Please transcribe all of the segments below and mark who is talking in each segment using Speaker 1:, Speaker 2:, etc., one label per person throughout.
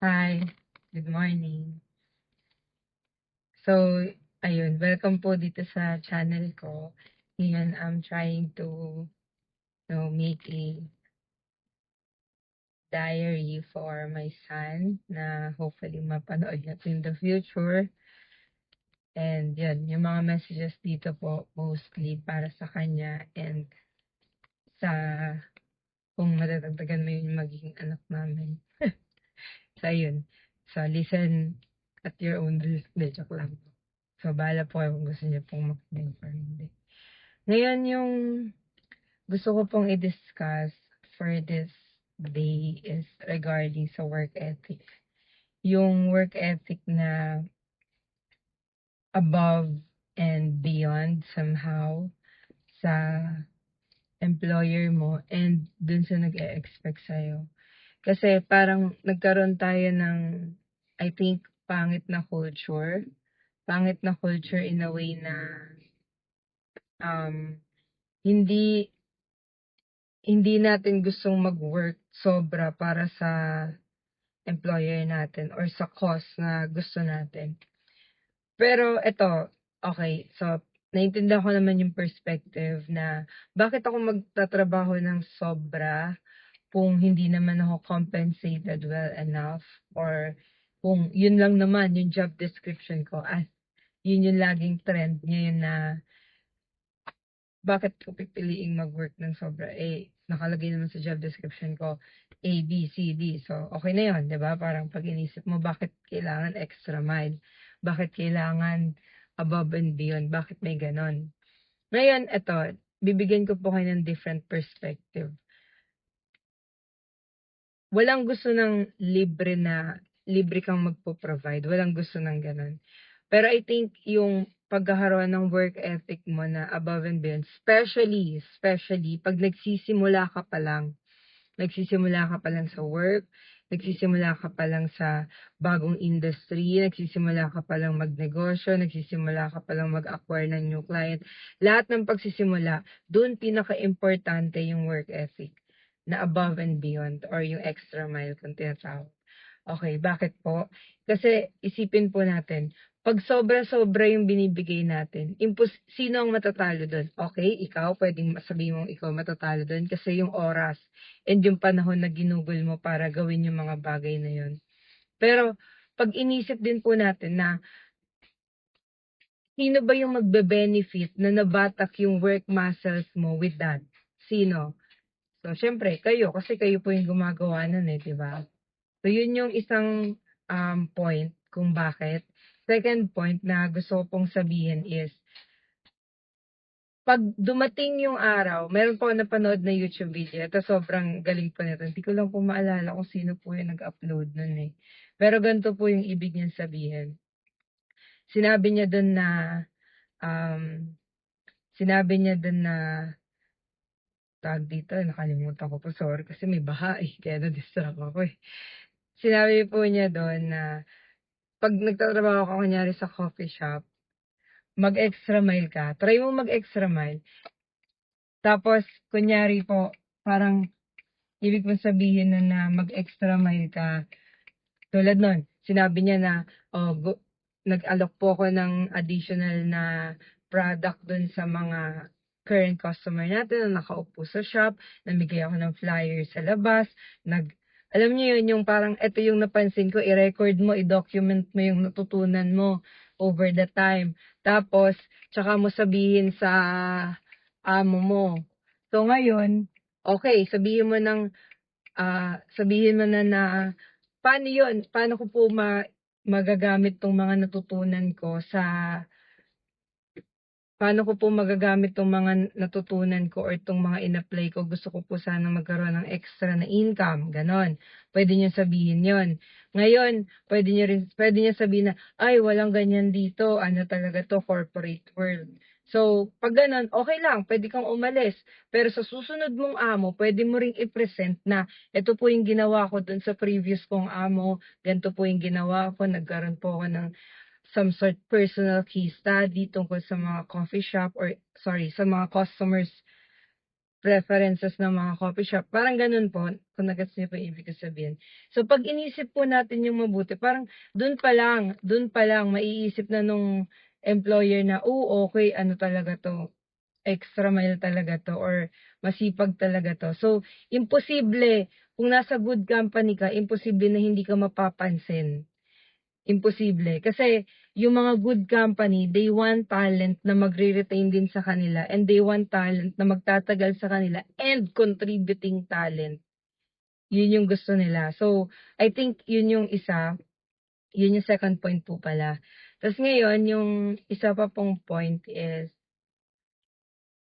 Speaker 1: Hi, good morning. So, ayun, welcome po dito sa channel ko. Ngayon, I'm trying to, make a diary for my son na hopefully mapanood niya in the future. And yun, yung mga messages dito po mostly para sa kanya and sa kung madadagdagan mo yung magiging anak namin. So, ayun. So, listen at your own risk. De, joke lang. So, bahala po kayo kung gusto niyo pong makinig or hindi. Ngayon, yung gusto ko pong i-discuss for this day is regarding sa work ethic. Yung work ethic na above and beyond somehow sa employer mo and dun sa nag-e-expect sa'yo. Kasi parang nagkaroon tayo ng, I think, pangit na culture. Pangit na culture in a way na um, hindi hindi natin gustong mag-work sobra para sa employer natin or sa cause na gusto natin. Pero eto, okay, so naintindihan ko naman yung perspective na bakit ako magtatrabaho ng sobra kung hindi naman ako compensated well enough or kung yun lang naman yung job description ko as yun yung laging trend ngayon na bakit ko pipiliing mag-work ng sobra? Eh, nakalagay naman sa job description ko, A, B, C, D. So, okay na yun, di ba? Parang pag inisip mo, bakit kailangan extra mile? Bakit kailangan above and beyond? Bakit may ganon? Ngayon, eto, bibigyan ko po kayo ng different perspective. Walang gusto ng libre kang magpo-provide. Walang gusto ng ganon. Pero I think yung pagkakaroon ng work ethic mo na above and beyond, especially pag nagsisimula ka pa lang sa work, nagsisimula ka pa lang sa bagong industry, nagsisimula ka pa lang magnegosyo, nagsisimula ka pa lang mag-acquire ng new client. Lahat ng pagsisimula, doon pinaka-importante yung work ethic na above and beyond or yung extra mile kung tinatawag. Okay, bakit po? Kasi isipin po natin, pag sobra-sobra yung binibigay natin, sino ang matatalo doon? Okay, ikaw, pwedeng sabihin mong ikaw matatalo doon kasi yung oras and yung panahon na ginugol mo para gawin yung mga bagay na yun. Pero, pag inisip din po natin na sino ba yung magbe-benefit na nabatak yung work muscles mo with that? Sino? So, syempre, kayo, kasi kayo po yung gumagawa nun eh, di ba? So, yun yung isang point kung bakit. Second point na gusto ko pong sabihin is, pag dumating yung araw, meron po ako napanood na YouTube video. Ito sobrang galing po nito. Hindi ko lang po maalala kung sino po yung nag-upload nun eh. Pero ganito po yung ibig niyang sabihin. Sinabi niya dun na, um, sinabi niya dun na, tag dito, nakalimutan ko po, sorry, kasi may baha eh, kaya na-distract ako eh. Sinabi po niya doon na, pag nagtatrabaho ka kunyari sa coffee shop, mag-extra mile ka. Try mo mag-extra mile. Tapos, kunyari po, parang, ibig mong sabihin na mag-extra mile ka. Tulad nun, sinabi niya na, nag-alok po ako ng additional na product dun sa mga current customer natin na nakaupo sa shop, namigay ako ng flyer sa labas, alam niyo yun, yung parang, ito yung napansin ko, i-record mo, i-document mo yung natutunan mo over the time. Tapos, tsaka mo sabihin sa amo mo. So, ngayon, okay, sabihin mo na paano yun? Paano ko po magagamit tong mga natutunan ko paano ko po magagamit tong mga natutunan ko or tong mga in-apply ko? Gusto ko po sana magkaroon ng extra na income, ganon. Pwede niyo sabihin yon. Ngayon, pwede niyo sabihin na, ay, walang ganyan dito, ano talaga to, corporate world. So, pag ganon, okay lang, pwede kang umalis. Pero sa susunod mong amo, pwede mo ring i-present na, ito po yung ginawa ko dun sa previous kong amo, ganito po yung ginawa ko, nagkaroon po ako ng some sort personal case study tungkol sa mga coffee shop or, sorry, sa mga customers preferences ng mga coffee shop. Parang ganun po, kung nagets niyo po yung ibig ko sabihin. So, pag inisip po natin yung mabuti, parang dun pa lang, maiisip na nung employer na, oh, okay, ano talaga to, extra mile talaga to, or masipag talaga to. So, imposible, kung nasa good company ka, imposible na hindi ka mapapansin. Imposible. Kasi yung mga good company, they want talent na magre-retain din sa kanila, and they want talent na magtatagal sa kanila and contributing talent. Yun yung gusto nila. So, I think yun yung isa. Yun yung second point po pala. Tapos ngayon, yung isa pa pong point is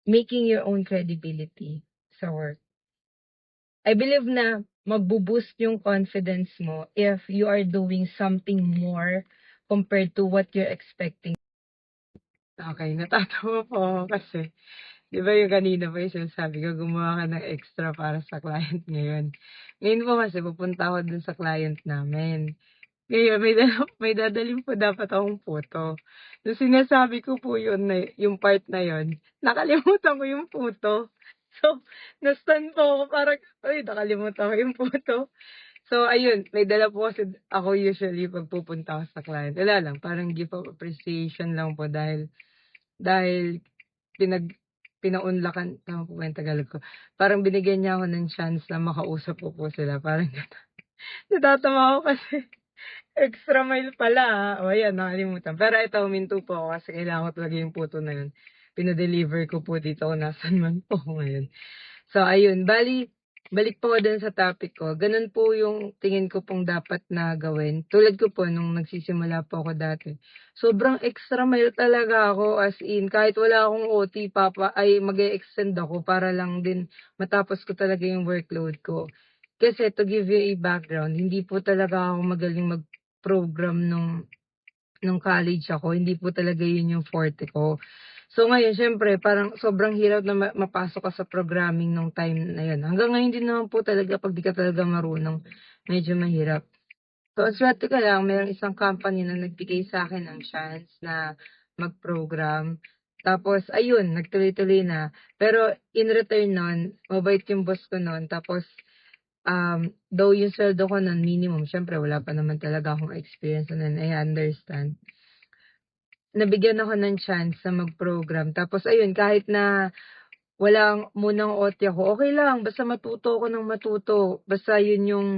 Speaker 1: making your own credibility sa work. I believe na magbo-boost yung confidence mo if you are doing something more compared to what you're expecting. Okay, natatawa po ako kasi, 'di ba yung kanina pa yung sinasabi ko, gumawa ka ng extra para sa client ngayon. Ngayon po kasi pupunta ako dun sa client namin. Ngayon may dadalhin po dapat akong photo. Nung sinasabi ko po yun na yung part na yun, nakalimutan ko yung photo. So, na-stun po ako parang, "Uy, nakalimutan ko yung photo." So, ayun, may dala po kasi ako usually 'pag pupunta ako sa client. Wala lang, parang gift of appreciation lang po dahil pinag pinaunlakan, tama po ba yung Tagalog ko? Parang binigyan niya ako ng chance na makausap ko po sila, parang natatawa ako kasi extra mile pala, o ayan, nakalimutan. Pero ito, huminto po ako kasi kailangan ko talaga yung photo na yun. Pina-deliver ko po dito kung nasan man po ako ngayon. So, ayun, balik po ako dun sa topic ko. Ganun po yung tingin ko pong dapat na gawin. Tulad ko po, nung nagsisimula po ako dati, sobrang extra mile talaga ako, as in, kahit wala akong OT, mag-e-extend ako para lang din matapos ko talaga yung workload ko. Kasi to give you a background, hindi po talaga ako magaling mag-program nung college ako. Hindi po talaga yun yung forte ko. So ngayon, syempre, parang sobrang hirap na mapasok ka sa programming nung time na yun. Hanggang ngayon din naman po talaga, pag di ka talaga marunong, medyo mahirap. So, ang swerte ko lang, mayroong isang company na nagbigay sa akin ng chance na mag-program. Tapos, ayun, nagtuloy-tuloy na. Pero, in return nun, mabait yung boss ko nun. Tapos, though yung sweldo ko nun, minimum, syempre, wala pa naman talaga akong experience nun, I understand. Nabigyan ako ng chance na mag-program. Tapos, ayun, kahit na walang munang OT ako, okay lang, basta matuto ako ng matuto. Basta yun yung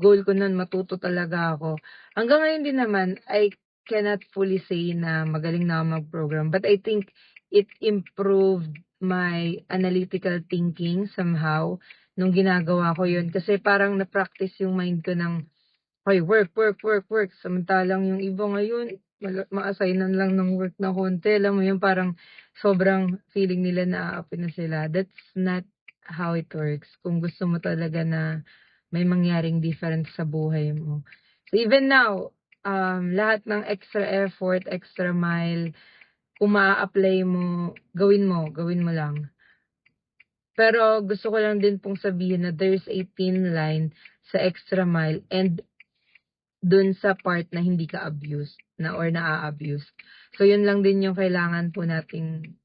Speaker 1: goal ko nun, matuto talaga ako. Hanggang ngayon din naman, I cannot fully say na magaling na ako mag-program. But I think it improved my analytical thinking somehow nung ginagawa ko yun. Kasi parang na-practice yung mind ko ng, "Hoy, work, work, work, work." Samantalang yung iba ngayon, ma-assignan lang ng work na konti. Alam mo yun, parang sobrang feeling nila na-aapi na sila. That's not how it works. Kung gusto mo talaga na may mangyaring difference sa buhay mo. So even now, lahat ng extra effort, extra mile, kung maa-apply mo, gawin mo lang. Pero gusto ko lang din pong sabihin na there's a thin line sa extra mile and dun sa part na hindi ka abuse na or naa-abuse. So, yun lang din yung kailangan po nating,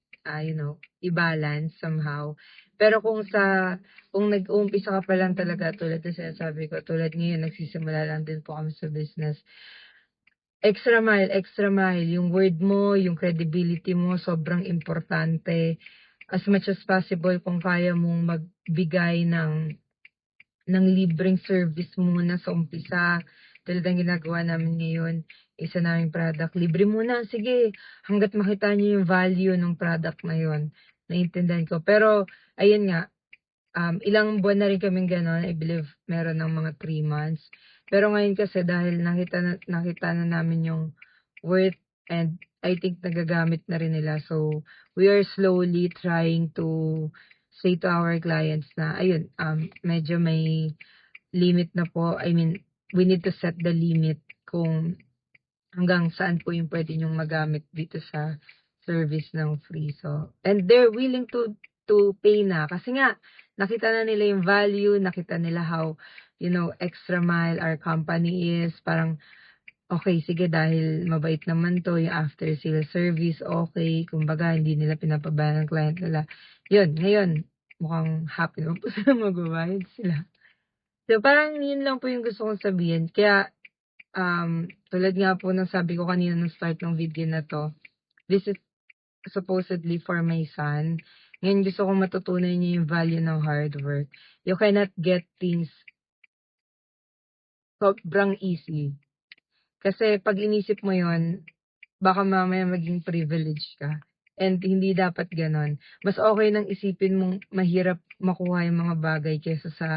Speaker 1: i-balance somehow. Pero kung nag-uumpisa ka pa lang talaga, tulad na sinasabi ko, tulad ngayon, nagsisimula lang din po kami sa business. Extra mile, yung word mo, yung credibility mo, sobrang importante. As much as possible, kung kaya mong magbigay ng libreng service muna sa umpisa. Tulad ng ginagawa namin ngayon, isa naming product, libre muna, sige, hanggat makita niyo yung value ng product na yun. Naiintindihan ko. Pero, ayun nga, ilang buwan na rin kaming gano'n, I believe meron ng mga 3 months. Pero ngayon kasi dahil nakita na namin yung worth, and I think nagagamit na rin nila. So, we are slowly trying to say to our clients na, ayun, medyo may limit na po. I mean, we need to set the limit kung hanggang saan po yung pwede nyong magamit dito sa service ng free. So, and they're willing to pay na. Kasi nga, nakita na nila yung value, nakita nila how, extra mile our company is. Parang, okay, sige, dahil mabait naman to, yung after sale service, okay. Kumbaga, hindi nila pinapabayaan ng client nila. Yun, ngayon, mukhang happy naman po sila magbabayad sila. So, parang yun lang po yung gusto kong sabihin. Kaya, tulad nga po ng sabi ko kanina nung start ng video na 'to, this is supposedly for my son. Ngayon gusto kong matutunan niya yung value ng hard work. You cannot get things sobrang easy. Kasi 'pag inisip mo yun, baka mamaya maging privilege ka, and hindi dapat gano'n. Mas okey nang isipin mong mahirap makuha yung mga bagay kaysa sa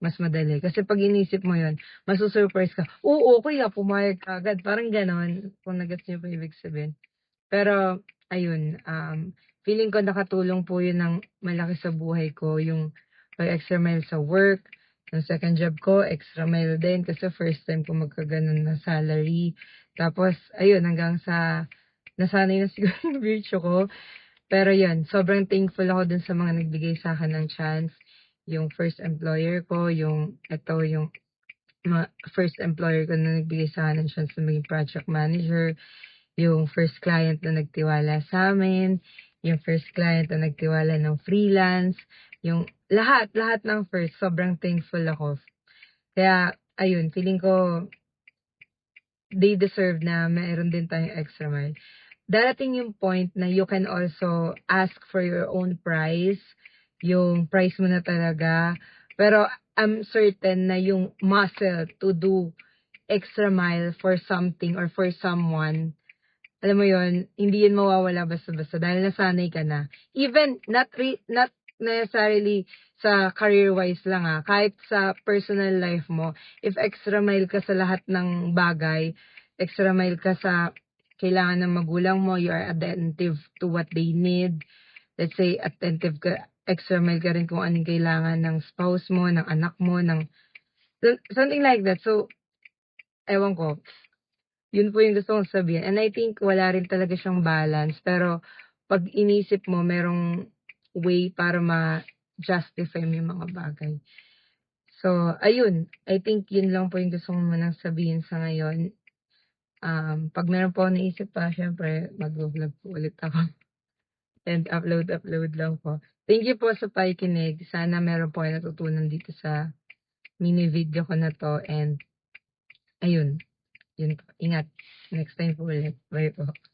Speaker 1: mas madali. Kasi 'pag inisip mo yun, masu-surprise ka, "Oh, okey, pumayag ka agad." Parang gano'n, kung na-gets niyo po ibig sabihin. Pero ayun, feeling ko nakatulong po yun ng malaki sa buhay ko, yung pag-extra mile sa work. Yung second job ko, extra mile din kasi first time ko magkagano'n na salary. Tapos ayun, hanggang sa nasanay na siguro yung virtue ko. Pero yun, sobrang thankful ako dun sa mga nagbigay sa'kin ng chance. Yung first employer ko, yung eto yung first employer ko na nagbigay sa'kin ng chance na maging project manager, yung first client na nagtiwala sa'min, yung first client na nagtiwala ng freelance, yung lahat ng first, sobrang thankful ako. Kaya ayun, feeling ko they deserve na meron din tayong extra mile. Darating yung point na you can also ask for your own price, yung price mo na talaga. Pero I'm certain na yung muscle to do extra mile for something or for someone, alam mo yon, hindi yun mawawala basta-basta dahil nasanay ka na. Even not necessarily sa career-wise lang, kahit sa personal life mo, if extra mile ka sa lahat ng bagay, extra mile ka sa kailangan ng magulang mo, you are attentive to what they need. Let's say, attentive ka, extra mile ka rin kung anong kailangan ng spouse mo, ng anak mo, ng something like that. So, ewan ko, yun po yung gusto kong sabihin, and I think wala rin talaga siyang balance, pero 'pag inisip mo merong way para ma-justify mo yung mga bagay. So, ayun, I think yun lang po yung gusto ko munang sabihin sa ngayon. 'Pag meron po akong naisip pa, siyempre magvo-vlog po ulit ako and upload lang po. Thank you po sa pakikinig. Sana meron po kayong natutunan dito sa mini video ko na 'to, and ayun, yun po. Ingat. Next time po ulit. Bye po.